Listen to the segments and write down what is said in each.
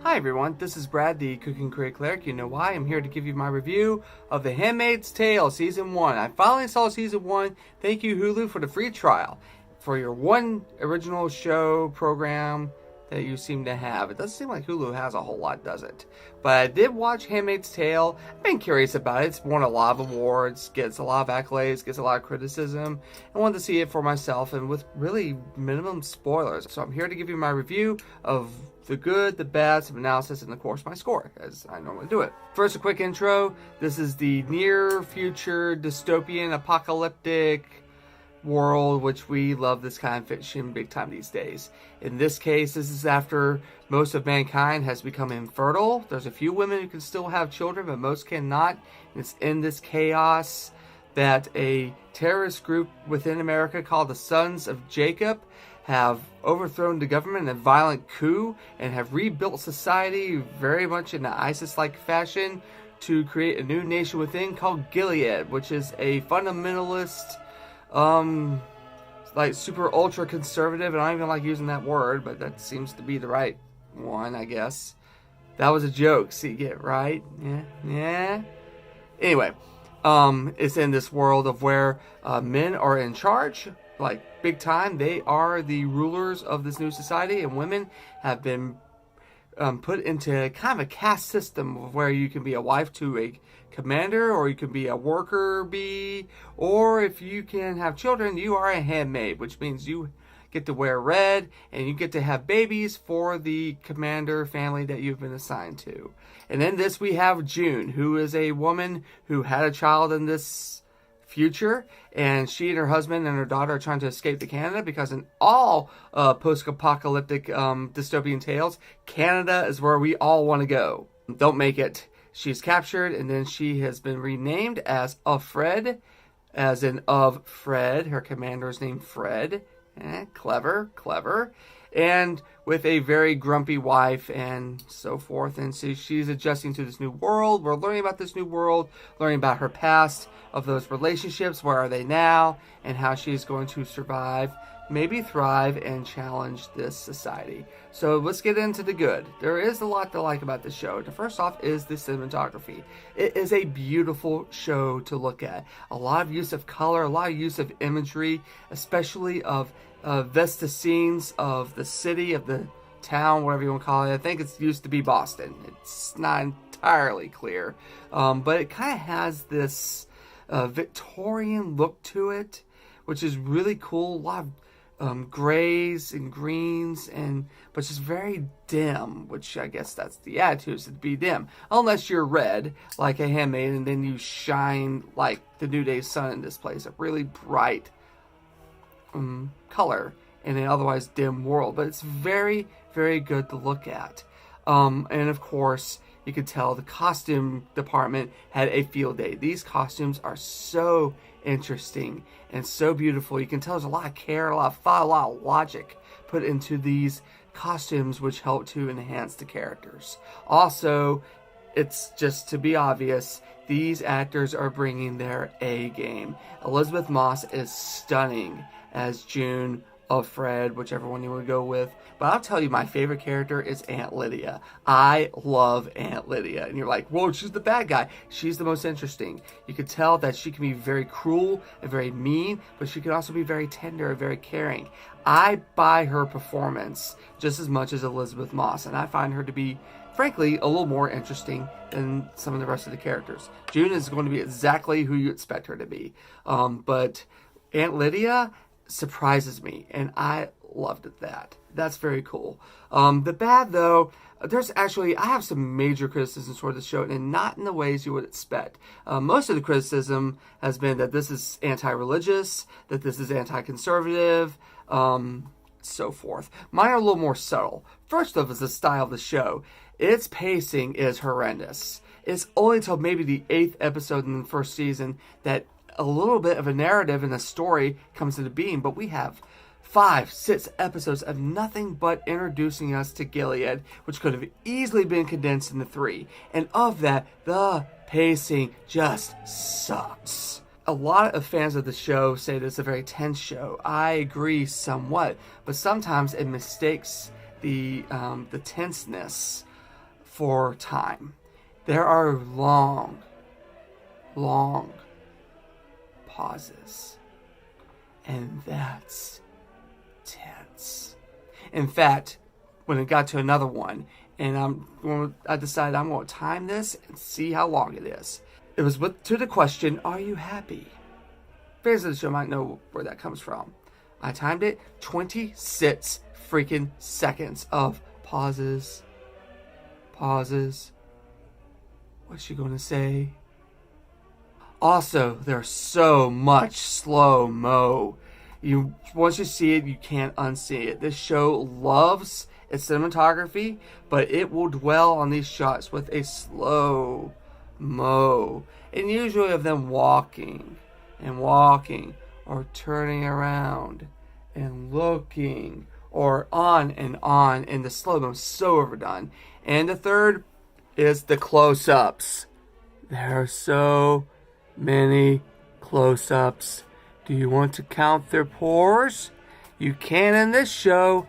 Hi everyone, this is Brad, the Cooking Critic Cleric. You know why? I'm here to give you my review of The Handmaid's Tale Season 1. I finally saw Season 1. Thank you, Hulu, for the free trial. For your one original show program that you seem to have. It doesn't seem like Hulu has a whole lot, does it? But I did watch Handmaid's Tale. I've been curious about it. It's won a lot of awards, gets a lot of accolades, gets a lot of criticism. I wanted to see it for myself and with really minimum spoilers. So I'm here to give you my review of the good, the bad, some analysis, and of course my score, as I normally do it. First, a quick intro. This is the near future dystopian apocalyptic world, which we love this kind of fiction big time these days. In this case, this is after most of mankind has become infertile. There's a few women who can still have children, but most cannot. It's in this chaos that a terrorist group within America called the Sons of Jacob have overthrown the government in a violent coup and have rebuilt society very much in an ISIS-like fashion to create a new nation within called Gilead, which is a fundamentalist, like super ultra conservative, and I don't even like using that word, but that seems to be the right one, I guess. That was a joke, see, get right? Yeah. Anyway, it's in this world of where men are in charge, like big time. They are the rulers of this new society, and women have been put into kind of a caste system of where you can be a wife to a commander, or you can be a worker bee, or if you can have children, you are a handmaid, which means you get to wear red and you get to have babies for the commander family that you've been assigned to. And in this we have June, who is a woman who had a child in this future, and she and her husband and her daughter are trying to escape to Canada, because in all post-apocalyptic dystopian tales, Canada is where we all want to go. Don't make it. She's captured, and then she has been renamed as Fred, as in of Fred. Her commander is named Fred. Clever. And with a very grumpy wife and so forth. And so she's adjusting to this new world. We're learning about this new world, learning about her past, of those relationships, where are they now, and how she's going to survive, maybe thrive, and challenge this society. So let's get into the good. There is a lot to like about this show. The first off is the cinematography. It is a beautiful show to look at. A lot of use of color, a lot of use of imagery, especially of vista scenes of the city, of the town, whatever you want to call it. I think it's used to be Boston. It's not entirely clear, but it kind of has this Victorian look to it, which is really cool. A lot of grays and greens, but just very dim, which I guess that's the attitude, is to be dim. Unless you're red, like a handmaid, and then you shine like the new day sun in this place, a really bright color in an otherwise dim world. But it's very, very good to look at. And of course, you could tell the costume department had a field day. These costumes are so interesting and so beautiful. You can tell there's a lot of care, a lot of thought, a lot of logic put into these costumes, which help to enhance the characters. Also, it's just to be obvious, these actors are bringing their A game. Elizabeth Moss is stunning as June of Fred, whichever one you want to go with. But I'll tell you, my favorite character is Aunt Lydia. I love Aunt Lydia. And you're like, whoa, she's the bad guy. She's the most interesting. You could tell that she can be very cruel and very mean, but she can also be very tender and very caring. I buy her performance just as much as Elizabeth Moss, and I find her to be, frankly, a little more interesting than some of the rest of the characters. June is going to be exactly who you expect her to be. But Aunt Lydia surprises me, and I loved that. That's very cool. The bad, though, I have some major criticisms for this show, and not in the ways you would expect. Most of the criticism has been that this is anti-religious, that this is anti-conservative, so forth. Mine are a little more subtle. First off is the style of the show. Its pacing is horrendous. It's only until maybe the 8th episode in the first season that a little bit of a narrative and a story comes into being, but we have 5-6 episodes of nothing but introducing us to Gilead, which could have easily been condensed into 3. And of that, the pacing just sucks. A lot of fans of the show say that it's a very tense show. I agree somewhat, but sometimes it mistakes the tenseness for time. There are long, long pauses. And that's tense. In fact, when it got to another one, and I decided I'm going to time this and see how long it is. It was to the question, are you happy? Fans of the show might know where that comes from. I timed it 26 freaking seconds of pauses. Pauses. What's she going to say? Also, there's so much slow-mo. Once you see it, you can't unsee it. This show loves its cinematography, but it will dwell on these shots with a slow-mo. And usually of them walking and walking, or turning around and looking, or on, and the slow-mo is so overdone. And the third is the close-ups. There are so many close-ups. Do you want to count their pores? You can in this show.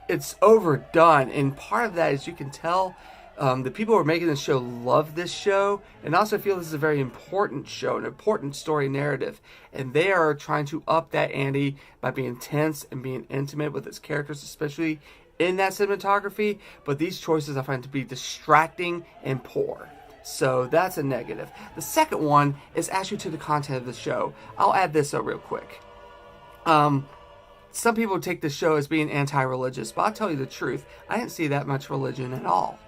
It's overdone, and part of that is you can tell the people who are making this show love this show, and also feel this is a very important show, an important story narrative, and they are trying to up that ante by being tense and being intimate with its characters, especially in that cinematography. But these choices I find to be distracting and poor. So that's a negative. The second one is actually to the content of the show. I'll add this up real quick. Some people take the show as being anti-religious, but I'll tell you the truth. I didn't see that much religion at all.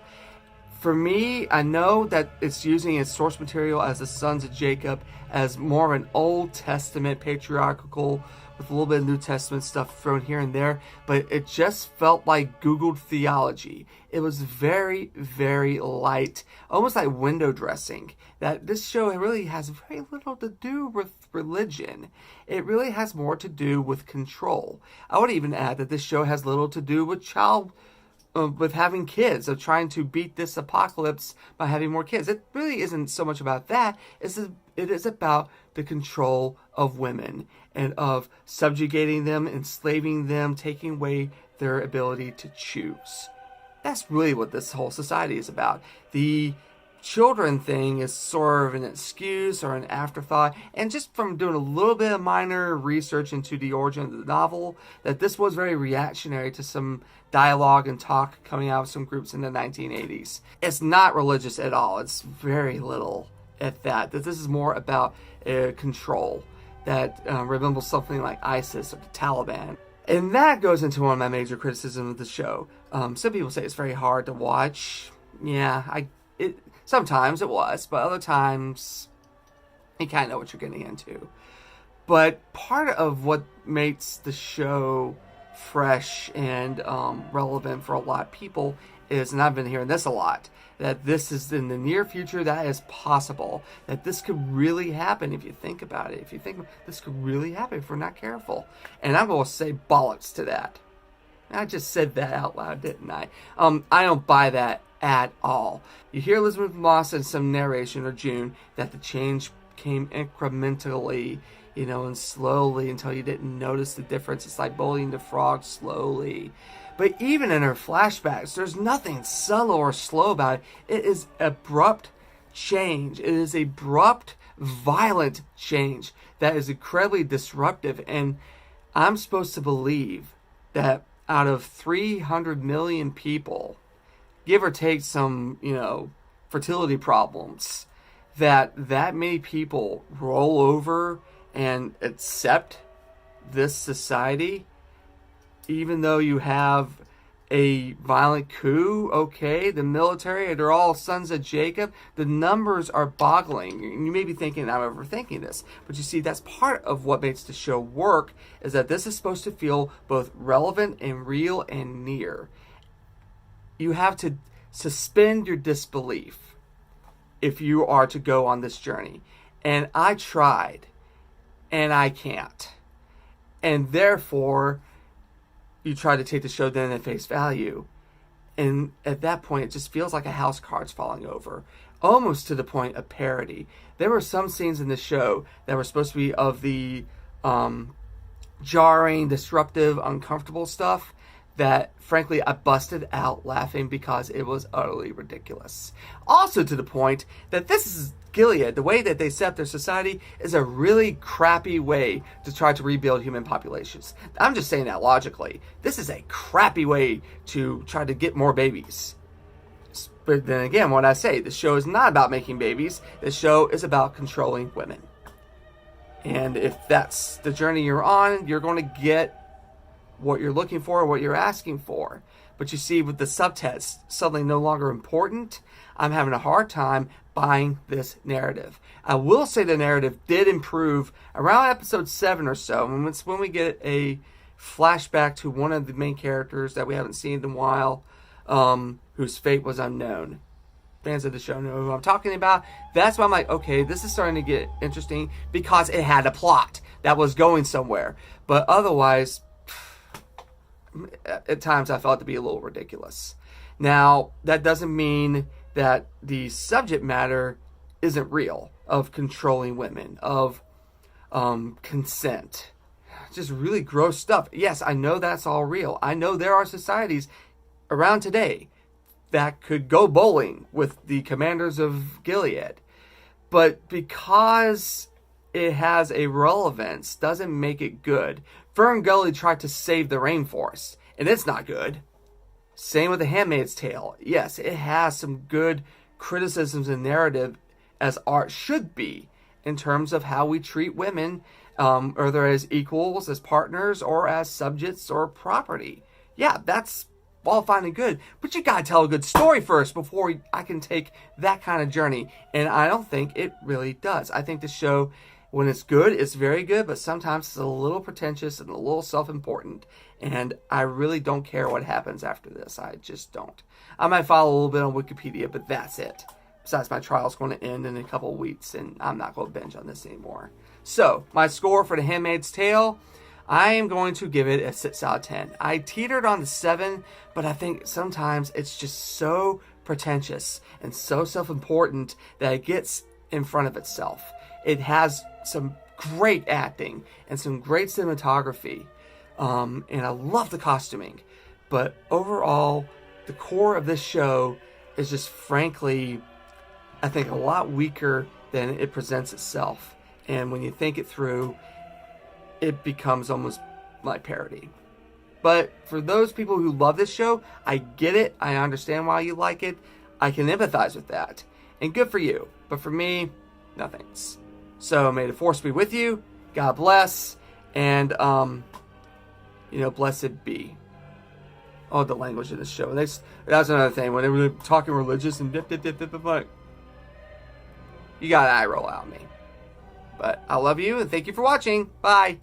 For me, I know that it's using its source material as the sons of Jacob as more of an Old Testament patriarchal with a little bit of New Testament stuff thrown here and there, but it just felt like Googled theology. It was very, very light, almost like window dressing. That this show really has very little to do with religion. It really has more to do with control. I would even add that this show has little to do with with having kids, of trying to beat this apocalypse by having more kids. It really isn't so much about that. It is about the control of women and of subjugating them, enslaving them, taking away their ability to choose. That's really what this whole society is about. The children thing is sort of an excuse or an afterthought, and just from doing a little bit of minor research into the origin of the novel, that this was very reactionary to some dialogue and talk coming out of some groups in the 1980s. It's not religious at all. It's very little at that. That this is more about control that resembles something like ISIS or the Taliban. And that goes into one of my major criticisms of the show. Some people say it's very hard to watch. Yeah, sometimes it was, but other times you kind of know what you're getting into. But part of what makes the show fresh and relevant for a lot of people is, and I've been hearing this a lot, that this is in the near future, that is possible. That this could really happen if you think about it. If you think this could really happen if we're not careful. And I'm going to say bollocks to that. I just said that out loud, didn't I? I don't buy that at all. You hear Elizabeth Moss in some narration, or June, that the change came incrementally, and slowly until you didn't notice the difference. It's like bullying the frog slowly. But even in her flashbacks, there's nothing subtle or slow about it. It is abrupt change. It is abrupt, violent change that is incredibly disruptive. And I'm supposed to believe that out of 300 million people, give or take some, fertility problems, that many people roll over and accept this society, even though you have a violent coup. Okay, the military, they're all sons of Jacob. The numbers are boggling. You may be thinking I'm overthinking this, but you see, that's part of what makes the show work, is that this is supposed to feel both relevant and real and near. You have to suspend your disbelief if you are to go on this journey. And I tried, and I can't. And therefore, you try to take the show then at face value. And at that point, it just feels like a house card's falling over. Almost to the point of parody. There were some scenes in the show that were supposed to be of the jarring, disruptive, uncomfortable stuff that, frankly, I busted out laughing because it was utterly ridiculous. Also to the point that this is Gilead, the way that they set up their society is a really crappy way to try to rebuild human populations. I'm just saying that logically. This is a crappy way to try to get more babies. But then again, what I say, the show is not about making babies. The show is about controlling women. And if that's the journey you're on, you're going to get what you're looking for, what you're asking for. But you see, with the subtext suddenly no longer important, I'm having a hard time buying this narrative. I will say the narrative did improve around episode 7 or so. And it's when we get a flashback to one of the main characters that we haven't seen in a while, whose fate was unknown. Fans of the show know who I'm talking about. That's why I'm like, okay, this is starting to get interesting because it had a plot that was going somewhere. But otherwise, at times I felt it to be a little ridiculous. Now, that doesn't mean that the subject matter isn't real, of controlling women, of consent. Just really gross stuff. Yes, I know that's all real. I know there are societies around today that could go bowling with the commanders of Gilead. But because it has a relevance doesn't make it good. Fern Gully tried to save the rainforest, and it's not good. Same with The Handmaid's Tale. Yes, it has some good criticisms and narrative, as art should be, in terms of how we treat women, whether as equals, as partners, or as subjects or property. Yeah, that's all fine and good, but you gotta tell a good story first before I can take that kind of journey, and I don't think it really does. I think the show, when it's good, it's very good, but sometimes it's a little pretentious and a little self-important, and I really don't care what happens after this. I just don't. I might follow a little bit on Wikipedia, but that's it. Besides, my trial's going to end in a couple of weeks, and I'm not going to binge on this anymore. So, my score for The Handmaid's Tale, I am going to give it a 6 out of 10. I teetered on the 7, but I think sometimes it's just so pretentious and so self-important that it gets in front of itself. It has some great acting and some great cinematography, and I love the costuming. But overall, the core of this show is just, frankly, I think a lot weaker than it presents itself. And when you think it through, it becomes almost like parody. But for those people who love this show, I get it. I understand why you like it. I can empathize with that. And good for you. But for me, no thanks. So may the force be with you. God bless. And, blessed be. Oh, the language in this show. That's another thing. When they were talking religious and like, you got an eye roll out of me. But I love you and thank you for watching. Bye.